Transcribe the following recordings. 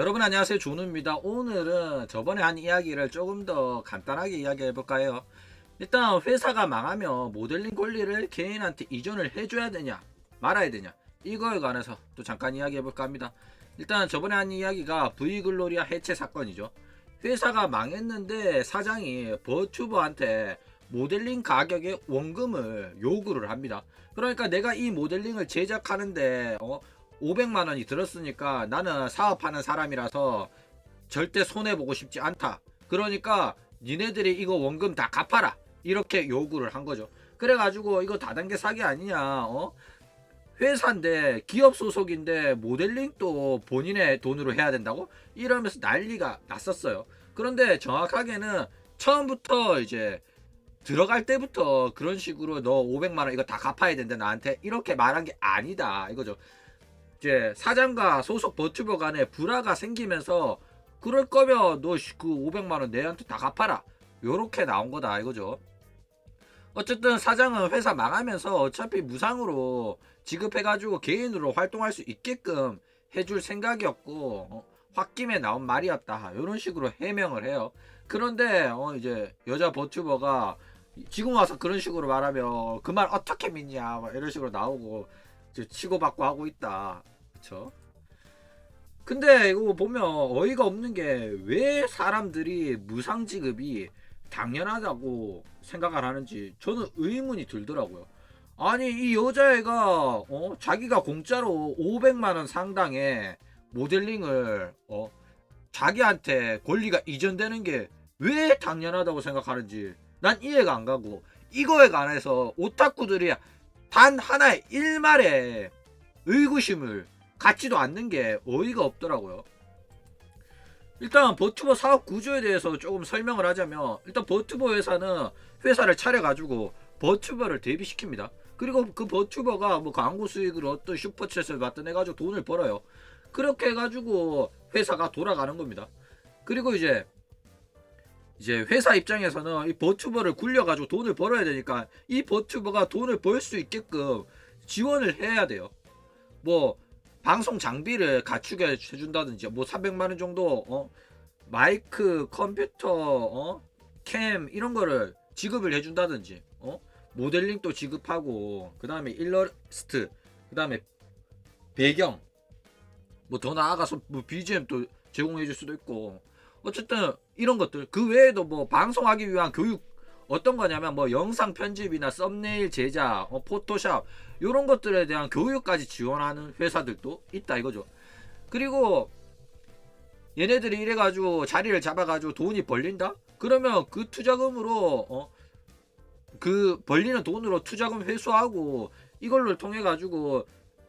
여러분 안녕하세요, 준우입니다. 오늘은 저번에 한 이야기를 조금 더 간단하게 이야기해 볼까요? 일단 회사가 망하면 모델링 권리를 개인한테 이전을 해줘야 되냐 말아야 되냐, 이거에 관해서 또 잠깐 이야기해 볼까 합니다. 일단 저번에 한 이야기가 V글로리아 해체 사건이죠. 회사가 망했는데 사장이 버튜버한테 모델링 가격의 원금을 요구를 합니다. 그러니까 내가 이 모델링을 제작하는데 500만원이 들었으니까 나는 사업하는 사람이라서 절대 손해보고 싶지 않다. 그러니까 니네들이 이거 원금 다 갚아라, 이렇게 요구를 한 거죠. 그래가지고 이거 다단계 사기 아니냐, 회사인데 기업 소속인데 모델링 또 본인의 돈으로 해야 된다고 이러면서 난리가 났었어요. 그런데 정확하게는 처음부터 이제 들어갈 때부터 그런 식으로 너 500만원 이거 다 갚아야 된다 나한테 이렇게 말한 게 아니다 이거죠. 이제 사장과 소속 버튜버 간에 불화가 생기면서 그럴 거면 너 그 500만원 내한테 다 갚아라, 요렇게 나온 거다 이거죠. 어쨌든 사장은 회사 망하면서 어차피 무상으로 지급해가지고 개인으로 활동할 수 있게끔 해줄 생각이었고, 홧김에 나온 말이었다, 이런 식으로 해명을 해요. 그런데 이제 여자 버튜버가 지금 와서 그런 식으로 말하면 그 말 어떻게 믿냐 막 이런 식으로 나오고 치고받고 하고 있다. 그쵸? 근데 이거 보면 어이가 없는 게 왜 사람들이 무상 지급이 당연하다고 생각을 하는지 저는 의문이 들더라고요. 아니 이 여자애가 자기가 공짜로 500만원 상당의 모델링을 자기한테 권리가 이전되는 게 왜 당연하다고 생각하는지 난 이해가 안 가고, 이거에 관해서 오타쿠들이 단 하나의 일말의 의구심을 갖지도 않는 게 어이가 없더라고요. 일단 버튜버 사업 구조에 대해서 조금 설명을 하자면, 일단 버튜버 회사는 회사를 차려가지고 버튜버를 데뷔시킵니다. 그리고 그 버튜버가 뭐 광고 수익으로 어떤 슈퍼챗을 받든 해가지고 돈을 벌어요. 그렇게 해가지고 회사가 돌아가는 겁니다. 그리고 이제 회사 입장에서는 이 버튜버를 굴려가지고 돈을 벌어야 되니까 이 버튜버가 돈을 벌 수 있게끔 지원을 해야 돼요. 뭐 방송 장비를 갖추게 해준다든지, 뭐 300만원 정도 마이크, 컴퓨터, 캠 이런 거를 지급을 해준다든지, 모델링도 지급하고, 그 다음에 일러스트, 그 다음에 배경, 뭐 더 나아가서 뭐 BGM도 제공해줄 수도 있고, 어쨌든 이런 것들 그 외에도 뭐 방송하기 위한 교육, 어떤 거냐면 뭐 영상 편집이나 썸네일 제작, 포토샵 이런 것들에 대한 교육까지 지원하는 회사들도 있다 이거죠. 그리고 얘네들이 이래가지고 자리를 잡아가지고 돈이 벌린다? 그러면 그 투자금으로 그 벌리는 돈으로 투자금 회수하고 이걸로 통해 가지고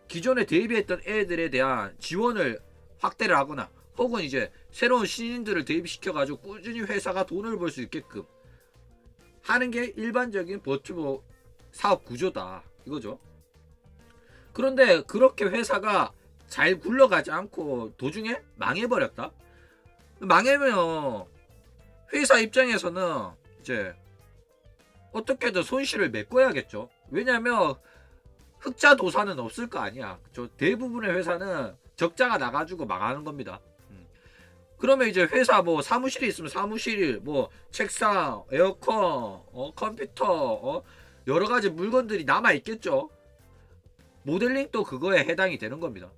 기존에 대입했던 애들에 대한 지원을 확대를 하거나, 혹은 이제 새로운 신인들을 대입시켜가지고 꾸준히 회사가 돈을 벌 수 있게끔 하는 게 일반적인 버튜버 사업 구조다 이거죠. 그런데 그렇게 회사가 잘 굴러가지 않고 도중에 망해버렸다? 망하면 회사 입장에서는 이제 어떻게든 손실을 메꿔야겠죠. 왜냐면 흑자 도산은 없을 거 아니야. 대부분의 회사는 적자가 나가지고 망하는 겁니다. 그러면 이제 회사 뭐 사무실이 있으면 사무실, 뭐 책상, 에어컨, 컴퓨터, 여러 가지 물건들이 남아 있겠죠. 모델링도 그거에 해당이 되는 겁니다.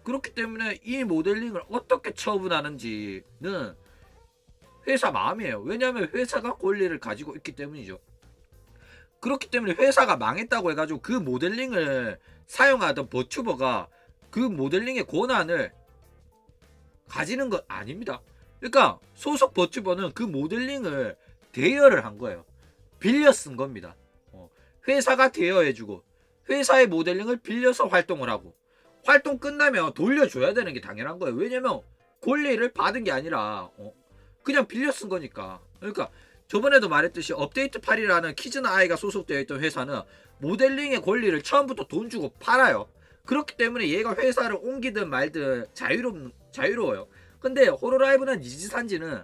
그렇기 때문에 이 모델링을 어떻게 처분하는지는 회사 마음이에요. 왜냐하면 회사가 권리를 가지고 있기 때문이죠. 그렇기 때문에 회사가 망했다고 해가지고 그 모델링을 사용하던 버튜버가 그 모델링의 권한을 가지는 건 아닙니다. 그러니까 소속 버튜버는 그 모델링을 대여를 한 거예요. 빌려 쓴 겁니다. 회사가 대여해주고 회사의 모델링을 빌려서 활동을 하고, 활동 끝나면 돌려줘야 되는 게 당연한 거예요. 왜냐면 권리를 받은 게 아니라 그냥 빌려 쓴 거니까. 그러니까 저번에도 말했듯이 업데이트 8이라는 키즈나 아이가 소속되어 있던 회사는 모델링의 권리를 처음부터 돈 주고 팔아요. 그렇기 때문에 얘가 회사를 옮기든 말든 자유로워요. 근데 호로라이브는 니지산지는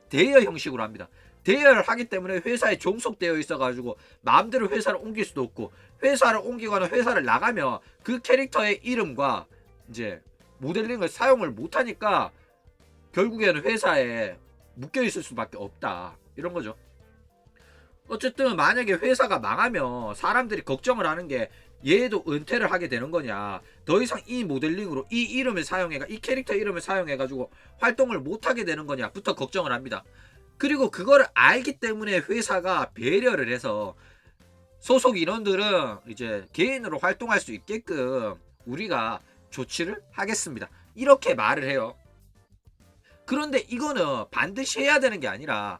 대여 형식으로 합니다. 대여를 하기 때문에 회사에 종속되어 있어가지고 마음대로 회사를 옮길 수도 없고, 회사를 옮기거나 회사를 나가면 그 캐릭터의 이름과 이제 모델링을 사용을 못하니까 결국에는 회사에 묶여 있을 수밖에 없다. 이런 거죠. 어쨌든 만약에 회사가 망하면 사람들이 걱정을 하는 게 얘도 은퇴를 하게 되는 거냐, 더 이상 이 모델링으로 이 이름을 사용해가 이 캐릭터 이름을 사용해가지고 활동을 못하게 되는 거냐부터 걱정을 합니다. 그리고 그거를 알기 때문에 회사가 배려를 해서 소속 인원들은 이제 개인으로 활동할 수 있게끔 우리가 조치를 하겠습니다, 이렇게 말을 해요. 그런데 이거는 반드시 해야 되는 게 아니라,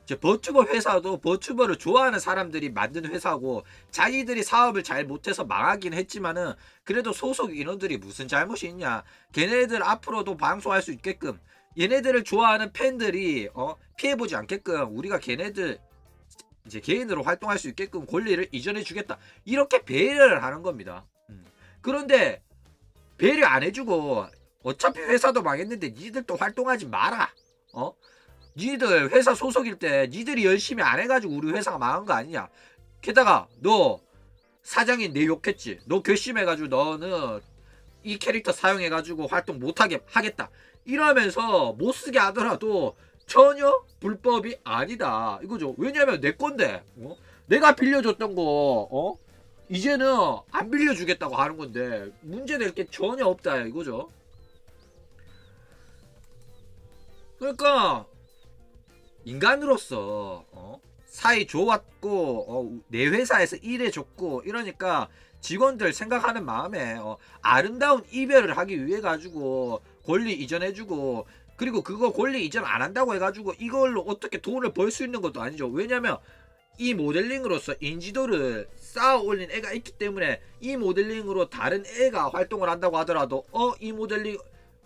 이제 버튜버 회사도 버튜버를 좋아하는 사람들이 만든 회사고 자기들이 사업을 잘 못해서 망하긴 했지만은 그래도 소속 인원들이 무슨 잘못이 있냐, 걔네들 앞으로도 방송할 수 있게끔 얘네들을 좋아하는 팬들이 피해보지 않게끔 우리가 걔네들 이제 개인으로 활동할 수 있게끔 권리를 이전해 주겠다, 이렇게 배려를 하는 겁니다. 그런데 배려 안 해주고 어차피 회사도 망했는데 니들도 활동하지 마라. 니들 회사 소속일 때 니들이 열심히 안 해가지고 우리 회사가 망한 거 아니냐. 게다가 너 사장인 내 욕했지. 너 결심해가지고 너는 이 캐릭터 사용해가지고 활동 못하게 하겠다, 이러면서 못쓰게 하더라도 전혀 불법이 아니다, 이거죠. 왜냐면 내 건데 내가 빌려줬던 거 이제는 안 빌려주겠다고 하는 건데 문제될 게 전혀 없다, 이거죠. 그러니까 인간으로서 사이 좋았고 내 회사에서 일해줬고 이러니까 직원들 생각하는 마음에 아름다운 이별을 하기 위해 가지고 권리 이전해주고, 그리고 그거 권리 이전 안 한다고 해가지고 이걸로 어떻게 돈을 벌 수 있는 것도 아니죠. 왜냐면 이 모델링으로서 인지도를 쌓아 올린 애가 있기 때문에 이 모델링으로 다른 애가 활동을 한다고 하더라도 이 모델링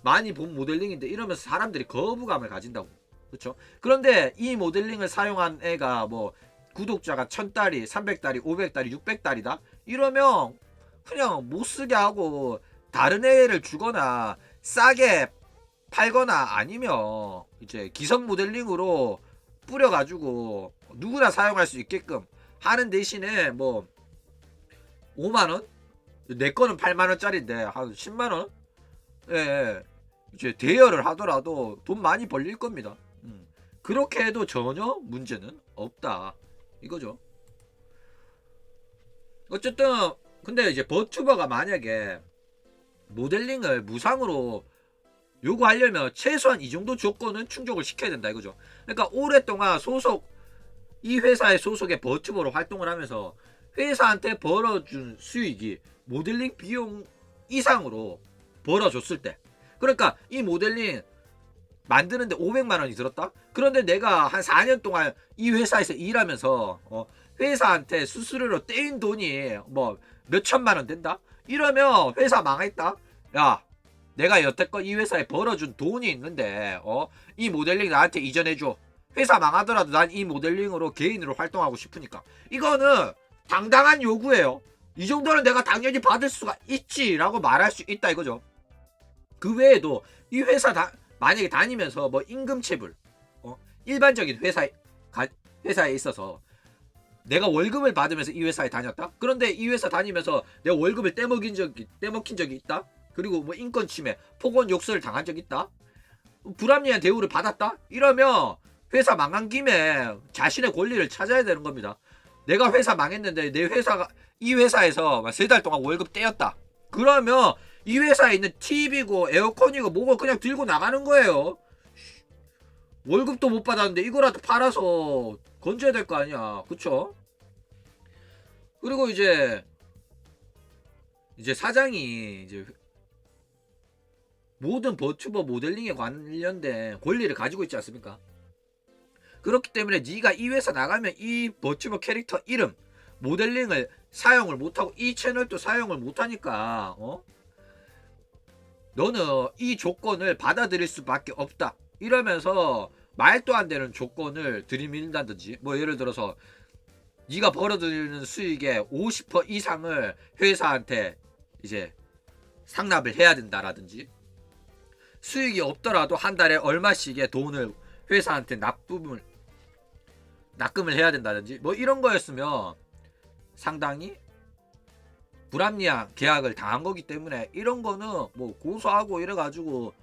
많이 본 모델링인데 이러면서 사람들이 거부감을 가진다고. 그렇죠? 그런데 이 모델링을 사용한 애가 뭐 구독자가 1000달이 300달이 500달이 600달이다 이러면 그냥 못쓰게 하고 다른 애를 주거나 싸게 팔거나 아니면 이제 기성 모델링으로 뿌려가지고 누구나 사용할 수 있게끔 하는 대신에 뭐 5만원? 내 거는 8만원짜리인데 한 10만원? 예, 이제 대여를 하더라도 돈 많이 벌릴 겁니다. 그렇게 해도 전혀 문제는 없다, 이거죠. 어쨌든 근데 이제 버튜버가 만약에 모델링을 무상으로 요구하려면 최소한 이 정도 조건은 충족을 시켜야 된다, 이거죠. 그러니까 오랫동안 이 회사의 소속의 버튜버로 활동을 하면서 회사한테 벌어준 수익이 모델링 비용 이상으로 벌어줬을 때, 그러니까 이 모델링 만드는데 500만원이 들었다? 그런데 내가 한 4년 동안 이 회사에서 일하면서 회사한테 수수료로 떼인 돈이 뭐 몇천만원 된다? 이러면 회사 망했다? 야, 내가 여태껏 이 회사에 벌어준 돈이 있는데 이 모델링 나한테 이전해줘. 회사 망하더라도 난 이 모델링으로 개인으로 활동하고 싶으니까. 이거는 당당한 요구예요. 이 정도는 내가 당연히 받을 수가 있지 라고 말할 수 있다, 이거죠. 그 외에도 이 회사 만약에 다니면서 뭐 임금체불 일반적인 회사에 있어서 내가 월급을 받으면서 이 회사에 다녔다? 그런데 이 회사 다니면서 내가 월급을 떼먹힌 적이 있다? 그리고 뭐 인권 침해, 폭언 욕설을 당한 적이 있다? 불합리한 대우를 받았다? 이러면 회사 망한 김에 자신의 권리를 찾아야 되는 겁니다. 내가 회사 망했는데 이 회사에서 3달 동안 월급 떼었다. 그러면 이 회사에 있는 TV고 에어컨이고 뭐고 그냥 들고 나가는 거예요. 월급도 못 받았는데 이거라도 팔아서 건져야 될 거 아니야. 그쵸? 그리고 이제 사장이 이제 모든 버튜버 모델링에 관련된 권리를 가지고 있지 않습니까? 그렇기 때문에 네가 이 회사 나가면 이 버튜버 캐릭터 이름 모델링을 사용을 못하고 이 채널도 사용을 못하니까 너는 이 조건을 받아들일 수밖에 없다, 이러면서 말도 안 되는 조건을 들이밀다든지, 뭐 예를 들어서 네가 벌어들이는 수익의 50% 이상을 회사한테 이제 상납을 해야 된다라든지, 수익이 없더라도 한 달에 얼마씩의 돈을 회사한테 납금을 해야 된다든지, 뭐 이런 거였으면 상당히 불합리한 계약을 당한 거기 때문에 이런 거는 뭐 고소하고 이래가지고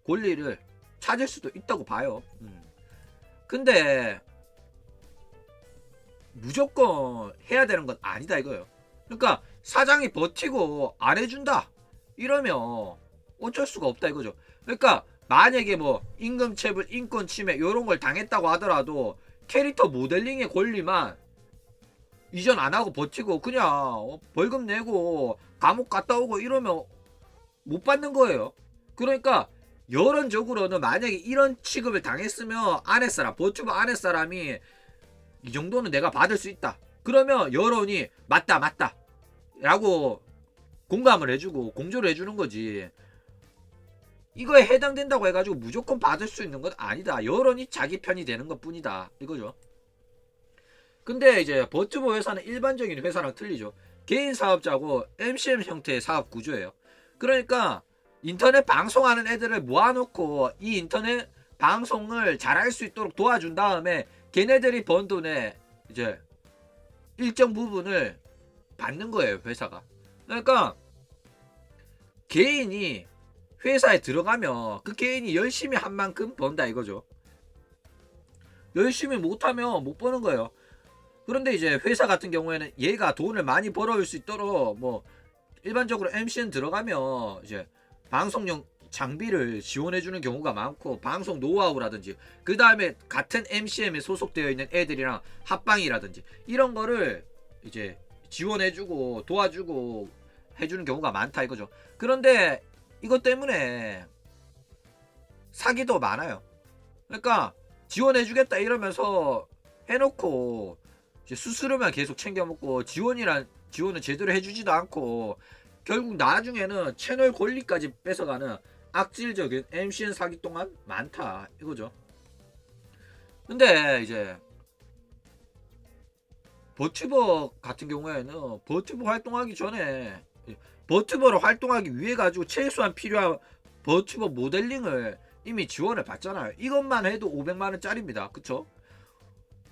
권리를 찾을 수도 있다고 봐요. 근데 무조건 해야 되는 건 아니다 이거예요. 그러니까 사장이 버티고 안 해준다 이러면 어쩔 수가 없다 이거죠. 그러니까 만약에 뭐 임금체불, 인권 침해 이런 걸 당했다고 하더라도 캐릭터 모델링의 권리만 이전 안 하고 버티고 그냥 벌금 내고 감옥 갔다 오고 이러면 못 받는 거예요. 그러니까 여론적으로는 만약에 이런 취급을 당했으면 아랫사람, 버튜버 아랫사람이 이 정도는 내가 받을 수 있다. 그러면 여론이 맞다 맞다 라고 공감을 해주고 공조를 해주는 거지. 이거에 해당된다고 해가지고 무조건 받을 수 있는 건 아니다. 여론이 자기 편이 되는 것 뿐이다 이거죠. 근데 이제 버튜버 회사는 일반적인 회사랑 틀리죠. 개인 사업자고 MCM 형태의 사업 구조예요. 그러니까 인터넷 방송하는 애들을 모아놓고 이 인터넷 방송을 잘할 수 있도록 도와준 다음에 걔네들이 번 돈에 이제 일정 부분을 받는 거예요 회사가. 그러니까 개인이 회사에 들어가면 그 개인이 열심히 한 만큼 번다 이거죠. 열심히 못하면 못 버는 거예요. 그런데 이제 회사 같은 경우에는 얘가 돈을 많이 벌어올 수 있도록 뭐 일반적으로 MCN 들어가면 이제 방송용 장비를 지원해주는 경우가 많고 방송 노하우라든지 그 다음에 같은 MCM에 소속되어 있는 애들이랑 합방이라든지 이런 거를 이제 지원해주고 도와주고 해주는 경우가 많다 이거죠. 그런데 이것 때문에 사기도 많아요. 그러니까 지원해주겠다 이러면서 해놓고 이제 수수료만 계속 챙겨먹고 지원은 제대로 해주지도 않고 결국 나중에는 채널 권리까지 뺏어가는 악질적인 MCN 사기 동안 많다 이거죠. 근데 이제 버튜버 같은 경우에는 버튜버 활동하기 전에 버튜버를 활동하기 위해 가지고 최소한 필요한 버튜버 모델링을 이미 지원을 받잖아요. 이것만 해도 500만원짜리입니다. 그쵸?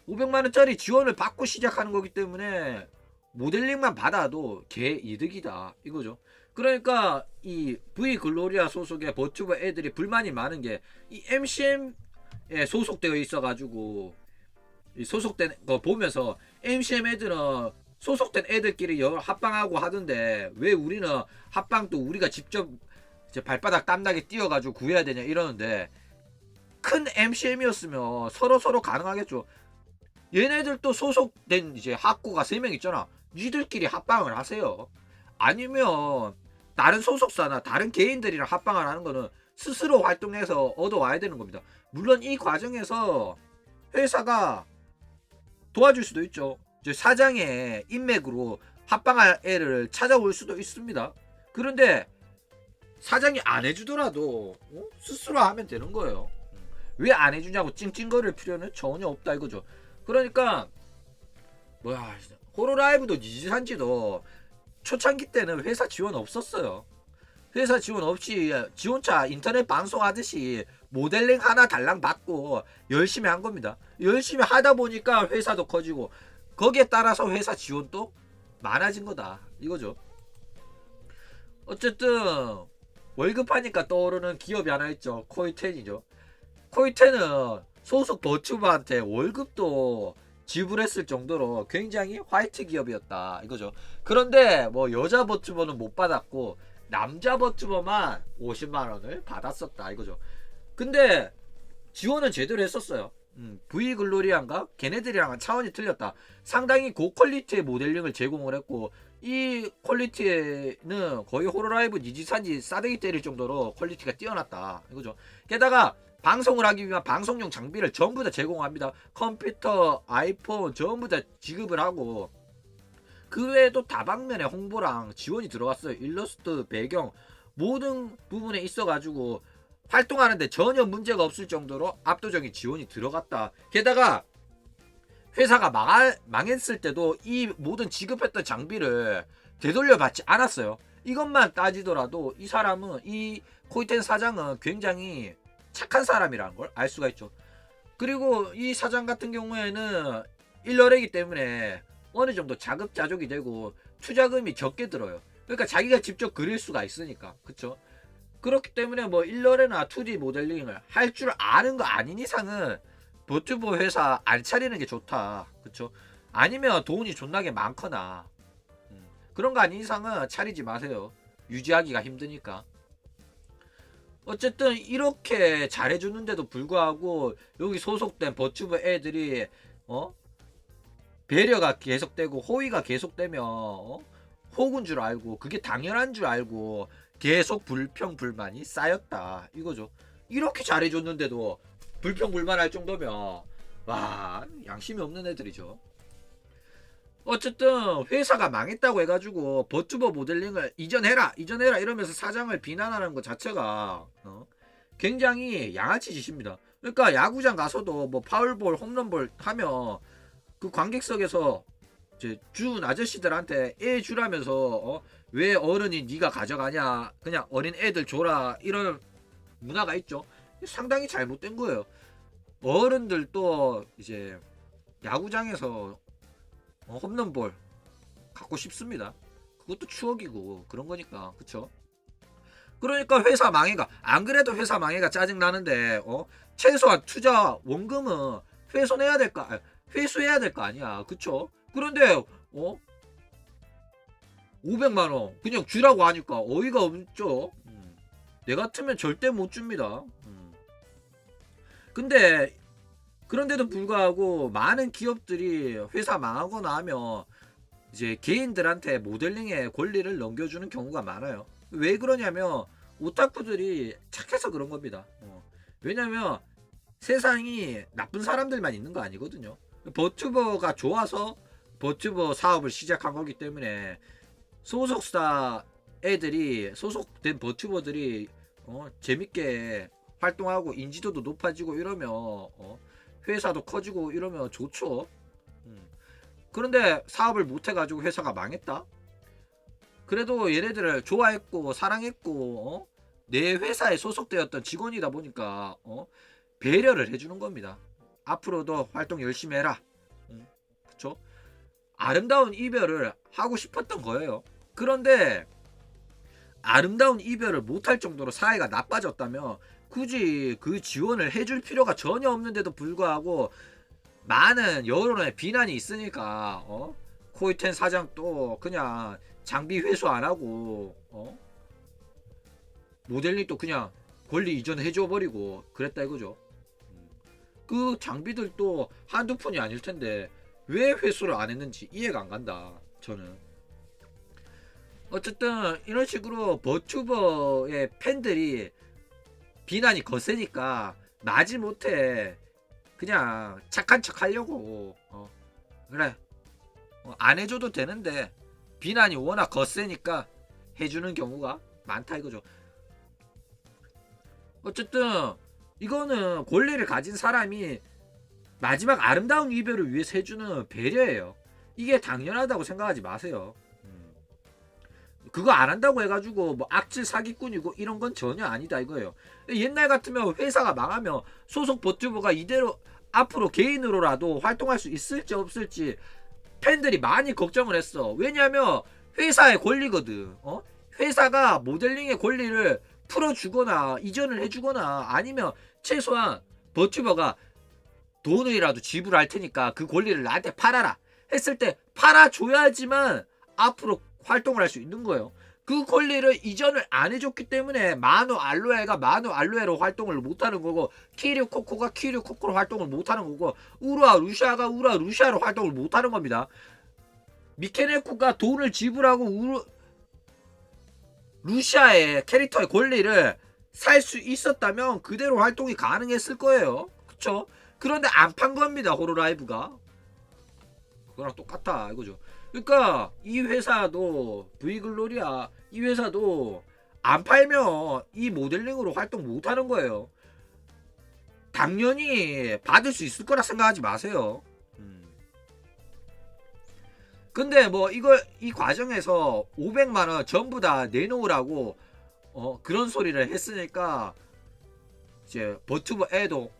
500만원짜리 지원을 받고 시작하는 거기 때문에 모델링만 받아도 개 이득이다 이거죠. 그러니까 이 V 글로리아 소속의 버튜버 애들이 불만이 많은 게 이 MCM에 소속되어 있어 가지고 소속된 거 보면서 MCM 애들은 소속된 애들끼리 합방하고 하던데 왜 우리는 합방도 우리가 직접 이제 발바닥 땀나게 뛰어가지고 구해야 되냐 이러는데 큰 MCM이었으면 서로 가능하겠죠. 얘네들도 소속된 이제 학구가 3명 있잖아. 니들끼리 합방을 하세요. 아니면 다른 소속사나 다른 개인들이랑 합방을 하는 거는 스스로 활동해서 얻어와야 되는 겁니다. 물론 이 과정에서 회사가 도와줄 수도 있죠. 이제 사장의 인맥으로 합방할 애를 찾아올 수도 있습니다. 그런데 사장이 안 해주더라도 스스로 하면 되는 거예요. 왜 안 해주냐고 찡찡거릴 필요는 전혀 없다 이거죠. 그러니까 뭐야 호로라이브도 니지산지도 초창기 때는 회사 지원 없었어요. 회사 지원 없이 지원차 인터넷 방송하듯이 모델링 하나 달랑 받고 열심히 한 겁니다. 열심히 하다 보니까 회사도 커지고 거기에 따라서 회사 지원도 많아진 거다 이거죠. 어쨌든 월급 하니까 떠오르는 기업이 하나 있죠. 코이텐이죠. 코이텐은 소속 버튜버한테 월급도 지불했을 정도로 굉장히 화이트 기업이었다 이거죠. 그런데 뭐 여자 버튜버는 못 받았고 남자 버튜버만 50만원을 받았었다 이거죠. 근데 지원은 제대로 했었어요. V 글로리안가 걔네들이랑은 차원이 틀렸다. 상당히 고퀄리티의 모델링을 제공을 했고 이 퀄리티는 거의 호로라이브 니지산지 싸대기 때릴 정도로 퀄리티가 뛰어났다 이거죠. 게다가 방송을 하기 위한 방송용 장비를 전부 다 제공합니다. 컴퓨터, 아이폰 전부 다 지급을 하고 그 외에도 다방면에 홍보랑 지원이 들어갔어요. 일러스트, 배경 모든 부분에 있어가지고 활동하는데 전혀 문제가 없을 정도로 압도적인 지원이 들어갔다. 게다가 회사가 망했을 때도 이 모든 지급했던 장비를 되돌려 받지 않았어요. 이것만 따지더라도 이 사람은 이 코이텐 사장은 굉장히 착한 사람이라는 걸 알 수가 있죠. 그리고 이 사장 같은 경우에는 일러레기 때문에 어느 정도 자급자족이 되고 투자금이 적게 들어요. 그러니까 자기가 직접 그릴 수가 있으니까 그쵸. 그렇기 때문에 뭐 1렬이나 2D 모델링을 할 줄 아는 거 아닌 이상은 버튜버 회사 안 차리는 게 좋다. 그쵸? 아니면 돈이 존나게 많거나 그런 거 아닌 이상은 차리지 마세요. 유지하기가 힘드니까. 어쨌든 이렇게 잘해주는데도 불구하고 여기 소속된 버튜버 애들이 어? 배려가 계속되고 호의가 계속되면 호구인 줄 알고 그게 당연한 줄 알고 계속 불평 불만이 쌓였다 이거죠. 이렇게 잘해줬는데도 불평 불만할 정도면 와 양심이 없는 애들이죠. 어쨌든 회사가 망했다고 해가지고 버튜버 모델링을 이전해라 이러면서 사장을 비난하는 것 자체가 굉장히 양아치 짓입니다. 그러니까 야구장 가서도 뭐 파울볼 홈런볼 하면 그 관객석에서 이제 준 아저씨들한테 애 주라면서 왜 어른이 네가 가져가냐 그냥 어린 애들 줘라 이런 문화가 있죠. 상당히 잘못된 거예요. 어른들도 이제 야구장에서 홈런볼 갖고 싶습니다. 그것도 추억이고 그런 거니까 그쵸. 그러니까 회사 망해가 안 그래도 회사 망해가 짜증 나는데 최소한 투자 원금은 회수해야 될 거 아니야 그쵸. 그런데 500만 원 그냥 주라고 하니까 어이가 없죠. 내 같으면 절대 못 줍니다. 근데 그런데도 불구하고 많은 기업들이 회사 망하거나 하면 이제 개인들한테 모델링의 권리를 넘겨주는 경우가 많아요. 왜 그러냐면 오타쿠들이 착해서 그런 겁니다. 왜냐면 세상이 나쁜 사람들만 있는 거 아니거든요. 버튜버가 좋아서 버튜버 사업을 시작한 거기 때문에 소속사 애들이 소속된 버튜버들이 재밌게 활동하고 인지도도 높아지고 이러면 회사도 커지고 이러면 좋죠. 그런데 사업을 못 해가지고 회사가 망했다. 그래도 얘네들을 좋아했고 사랑했고 내 회사에 소속되었던 직원이다 보니까 배려를 해주는 겁니다. 앞으로도 활동 열심히 해라. 그쵸? 아름다운 이별을 하고 싶었던 거예요. 그런데 아름다운 이별을 못할 정도로 사이가 나빠졌다면 굳이 그 지원을 해줄 필요가 전혀 없는데도 불구하고 많은 여론의 비난이 있으니까 코이텐 사장 또 그냥 장비 회수 안 하고 모델링 또 그냥 권리 이전해줘 버리고 그랬다 이거죠. 그 장비들도 한두 푼이 아닐 텐데 왜 회수를 안 했는지 이해가 안 간다 저는. 어쨌든 이런 식으로 버튜버의 팬들이 비난이 거세니까 마지못해 그냥 착한 척 하려고 그래 안 해줘도 되는데 비난이 워낙 거세니까 해주는 경우가 많다 이거죠. 어쨌든 이거는 권리를 가진 사람이 마지막 아름다운 이별을 위해서 해주는 배려예요. 이게 당연하다고 생각하지 마세요. 그거 안 한다고 해가지고 뭐 악질 사기꾼이고 이런 건 전혀 아니다 이거예요. 옛날 같으면 회사가 망하면 소속 버튜버가 이대로 앞으로 개인으로라도 활동할 수 있을지 없을지 팬들이 많이 걱정을 했어. 왜냐하면 회사의 권리거든. 회사가 모델링의 권리를 풀어주거나 이전을 해주거나 아니면 최소한 버튜버가 돈이라도 지불할 테니까 그 권리를 나한테 팔아라 했을 때 팔아줘야지만 앞으로 활동을 할 수 있는 거예요. 그 권리를 이전을 안 해줬기 때문에 마노 알로에가 마노 알로에로 활동을 못하는 거고 키류 코코가 키류 코코로 활동을 못하는 거고 우루아 루시아가 우루아 루시아로 활동을 못하는 겁니다. 미케네코가 돈을 지불하고 루시아의 캐릭터의 권리를 살 수 있었다면 그대로 활동이 가능했을 거예요. 그쵸? 그런데 안 판 겁니다. 호로라이브가. 그거랑 똑같아 이거죠. 그러니까 이 회사도 V글로리아 이 회사도 안 팔면 이 모델링으로 활동 못하는 거예요. 당연히 받을 수 있을 거라 생각하지 마세요. 근데 뭐 이걸 이 과정에서 500만원 전부 다 내놓으라고 그런 소리를 했으니까 이제 버튜버 애도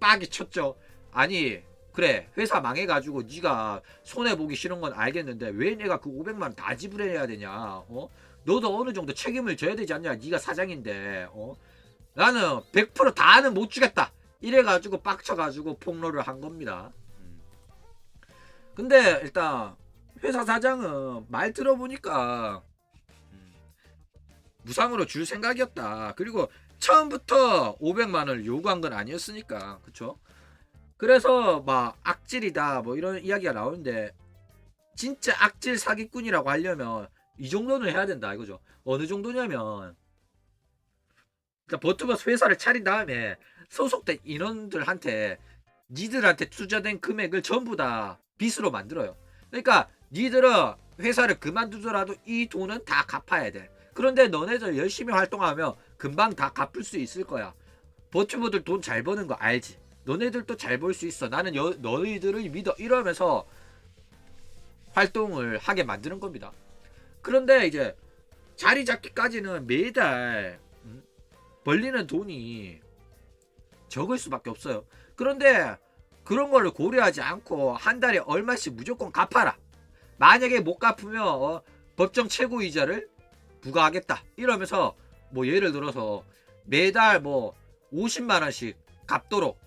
빡이 쳤죠. 아니 그래 회사 망해가지고 네가 손해보기 싫은 건 알겠는데 왜 내가 그 500만원 다 지불해야 되냐. 너도 어느 정도 책임을 져야 되지 않냐. 네가 사장인데. 나는 100% 다는 못 주겠다. 이래가지고 빡쳐가지고 폭로를 한 겁니다. 근데 일단 회사 사장은 말 들어보니까 무상으로 줄 생각이었다. 그리고 처음부터 500만 원을 요구한 건 아니었으니까. 그쵸? 그래서 막 악질이다 뭐 이런 이야기가 나오는데, 진짜 악질 사기꾼이라고 하려면 이 정도는 해야 된다 이거죠. 어느 정도냐면, 일단 버튜버스 회사를 차린 다음에 소속된 인원들한테 니들한테 투자된 금액을 전부 다 빚으로 만들어요. 그러니까 니들은 회사를 그만두더라도 이 돈은 다 갚아야 돼. 그런데 너네들 열심히 활동하면 금방 다 갚을 수 있을 거야. 버튜버들 돈 잘 버는 거 알지? 너네들도 잘 벌 수 있어. 나는 너희들을 믿어. 이러면서 활동을 하게 만드는 겁니다. 그런데 이제 자리 잡기까지는 매달 벌리는 돈이 적을 수밖에 없어요. 그런데 그런 거를 고려하지 않고 한 달에 얼마씩 무조건 갚아라. 만약에 못 갚으면 법정 최고이자를 부과하겠다. 이러면서 뭐 예를 들어서 매달 뭐 50만 원씩 갚도록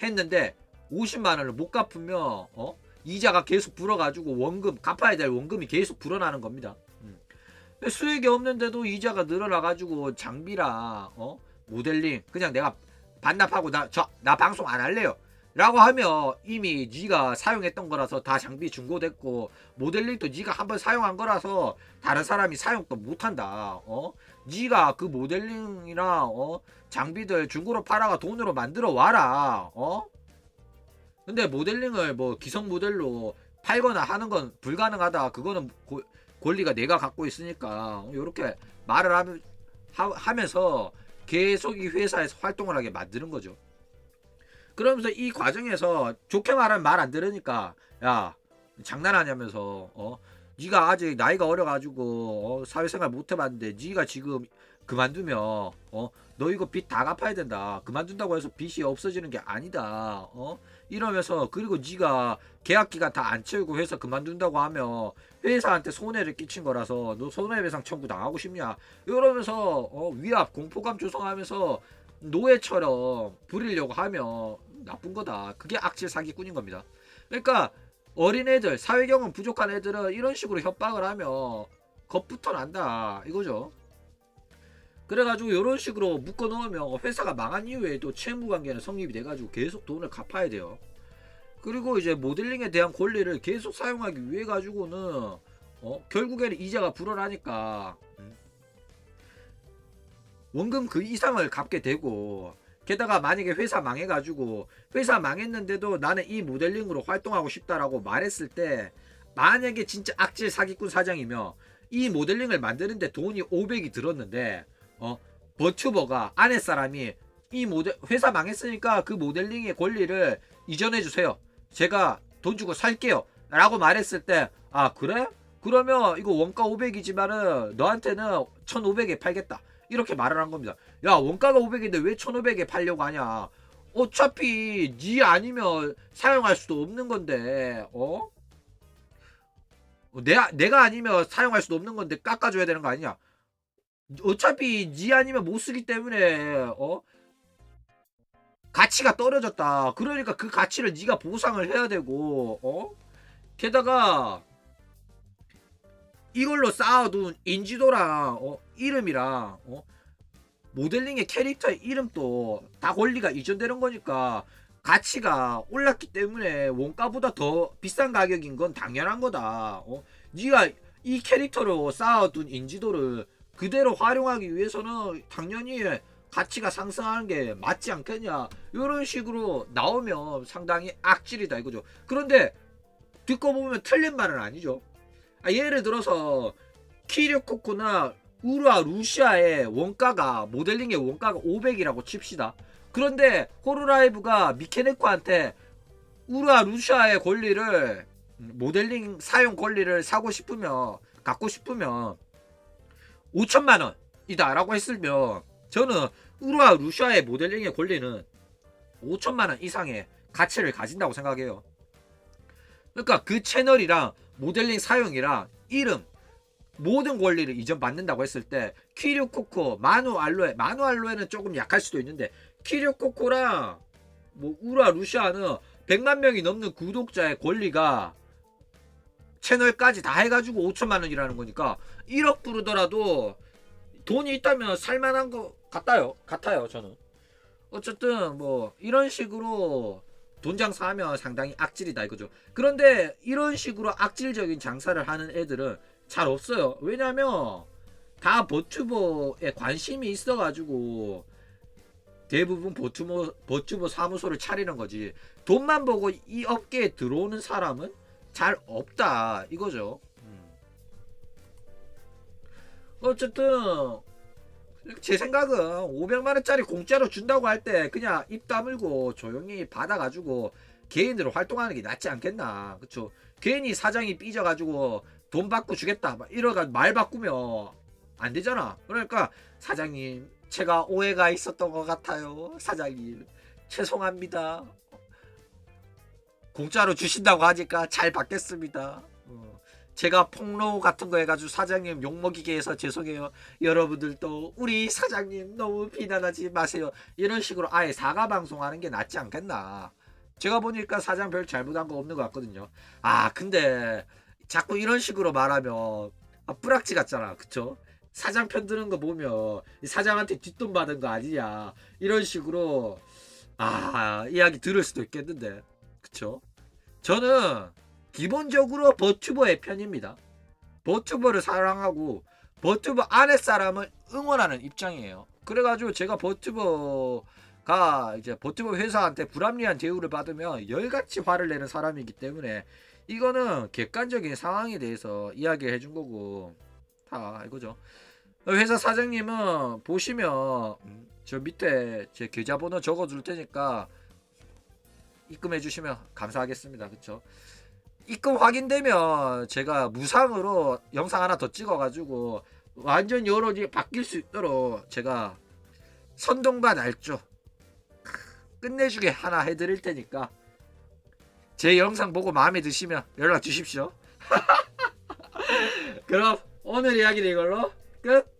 했는데 50만 원을 못 갚으면 이자가 계속 불어가지고 원금 갚아야 될 원금이 계속 불어나는 겁니다. 수익이 없는데도 이자가 늘어나가지고 장비랑 모델링 그냥 내가 반납하고 나 방송 안 할래요 라고 하면 이미 네가 사용했던 거라서 다 장비 중고됐고, 모델링도 네가 한번 사용한 거라서 다른 사람이 사용도 못한다. 네가 그 모델링이랑 장비들 중고로 팔아가 돈으로 만들어 와라. 근데 모델링을 뭐 기성 모델로 팔거나 하는 건 불가능하다. 그거는 권리가 내가 갖고 있으니까 이렇게 말을 하면서 계속 이 회사에서 활동을 하게 만드는 거죠. 그러면서 이 과정에서 좋게 말하면 말 안 들으니까 야 장난하냐면서 네가 아직 나이가 어려가지고 사회생활 못 해봤는데 네가 지금 그만두면 너 이거 빚 다 갚아야 된다. 그만둔다고 해서 빚이 없어지는 게 아니다. 이러면서 그리고 네가 계약 기간 다 안 채우고 회사 그만둔다고 하면 회사한테 손해를 끼친 거라서 너 손해배상 청구 당하고 싶냐? 이러면서 위압 공포감 조성하면서 노예처럼 부리려고 하면 나쁜 거다. 그게 악질 사기꾼인 겁니다. 그러니까 어린애들, 사회 경험 부족한 애들은 이런 식으로 협박을 하면 겁부터 난다 이거죠. 그래가지고 이런 식으로 묶어 놓으면 회사가 망한 이후에도 채무관계는 성립이 돼가지고 계속 돈을 갚아야 돼요. 그리고 이제 모델링에 대한 권리를 계속 사용하기 위해 가지고는 결국에는 이자가 불어나니까 원금 그 이상을 갚게 되고, 게다가 만약에 회사 망해가지고 회사 망했는데도 나는 이 모델링으로 활동하고 싶다라고 말했을 때, 만약에 진짜 악질 사기꾼 사장이며 이 모델링을 만드는데 돈이 500이 들었는데 버튜버가 아랫사람이 이 회사 망했으니까 그 모델링의 권리를 이전해 주세요. 제가 돈 주고 살게요. 라고 말했을 때, 아 그래? 그러면 이거 원가 500이지만은 너한테는 1500에 팔겠다. 이렇게 말을 한 겁니다. 야 원가가 500인데 왜 1500에 팔려고 하냐. 어차피 니 아니면 사용할 수도 없는 건데 내가 아니면 사용할 수도 없는 건데 깎아줘야 되는 거 아니냐. 어차피 니 아니면 못 쓰기 때문에 가치가 떨어졌다. 그러니까 그 가치를 니가 보상을 해야 되고 게다가 이걸로 쌓아둔 인지도랑 이름이랑 모델링의 캐릭터의 이름도 다 권리가 이전되는 거니까 가치가 올랐기 때문에 원가보다 더 비싼 가격인 건 당연한 거다. 네가 이 캐릭터로 쌓아둔 인지도를 그대로 활용하기 위해서는 당연히 가치가 상승하는 게 맞지 않겠냐. 이런 식으로 나오면 상당히 악질이다 이거죠. 그런데 듣고 보면 틀린 말은 아니죠. 예를 들어서 키리코코나 우루아 루시아의 원가가, 모델링의 원가가 500이라고 칩시다. 그런데 호로라이브가 미케네코한테 우루아 루시아의 권리를, 모델링 사용 권리를 갖고 싶으면 5천만 원이다 라고 했으면, 저는 우루아 루시아의 모델링의 권리는 5천만 원 이상의 가치를 가진다고 생각해요. 그러니까 그 채널이랑 모델링 사용이랑 이름, 모든 권리를 이전받는다고 했을 때 키류 코코, 마누 알로에는 조금 약할 수도 있는데 키류 코코랑 뭐 우라 루시아는 100만 명이 넘는 구독자의 권리가 채널까지 다 해가지고 5천만 원이라는 거니까 1억 부르더라도 돈이 있다면 살만한 거 같아요 저는. 어쨌든 뭐 이런 식으로 돈 장사하면 상당히 악질이다 이거죠. 그런데 이런 식으로 악질적인 장사를 하는 애들은 잘 없어요. 왜냐면 다 버튜버에 관심이 있어가지고 대부분 버튜버 사무소를 차리는 거지. 돈만 보고 이 업계에 들어오는 사람은 잘 없다 이거죠. 어쨌든 제 생각은 500만원짜리 공짜로 준다고 할 때 그냥 입 다물고 조용히 받아가지고 개인으로 활동하는 게 낫지 않겠나. 그쵸? 괜히 사장이 삐져가지고 돈 받고 주겠다 막 이러가 말 바꾸면 안 되잖아. 그러니까 사장님 제가 오해가 있었던 것 같아요. 사장님 죄송합니다. 공짜로 주신다고 하니까 잘 받겠습니다. 제가 폭로 같은 거 해가지고 사장님 욕먹이게 해서 죄송해요. 여러분들도 우리 사장님 너무 비난하지 마세요. 이런 식으로 아예 사과 방송하는 게 낫지 않겠나. 제가 보니까 사장 별 잘못한 거 없는 것 같거든요. 아 근데 자꾸 이런 식으로 말하면 뿌락지 같잖아. 그쵸? 사장 편 드는 거 보면 사장한테 뒷돈 받은 거 아니냐 이런 식으로 이야기 들을 수도 있겠는데 그쵸? 저는 기본적으로 버튜버의 편입니다. 버튜버를 사랑하고 버튜버 안에 사람을 응원하는 입장이에요. 그래가지고 제가 버튜버가 이제 버튜버 회사한테 불합리한 대우를 받으면 열같이 화를 내는 사람이기 때문에 이거는 객관적인 상황에 대해서 이야기해 준 거고 다 이거죠. 회사 사장님은 보시면 저 밑에 제 계좌번호 적어줄 테니까 입금해 주시면 감사하겠습니다. 그쵸? 입금 확인되면 제가 무상으로 영상 하나 더 찍어가지고 완전 여론이 바뀔 수 있도록 제가 선동과 날조 끝내주게 하나 해드릴 테니까 제 영상 보고 마음에 드시면 연락 주십시오. 그럼 오늘 이야기는 이걸로 끝.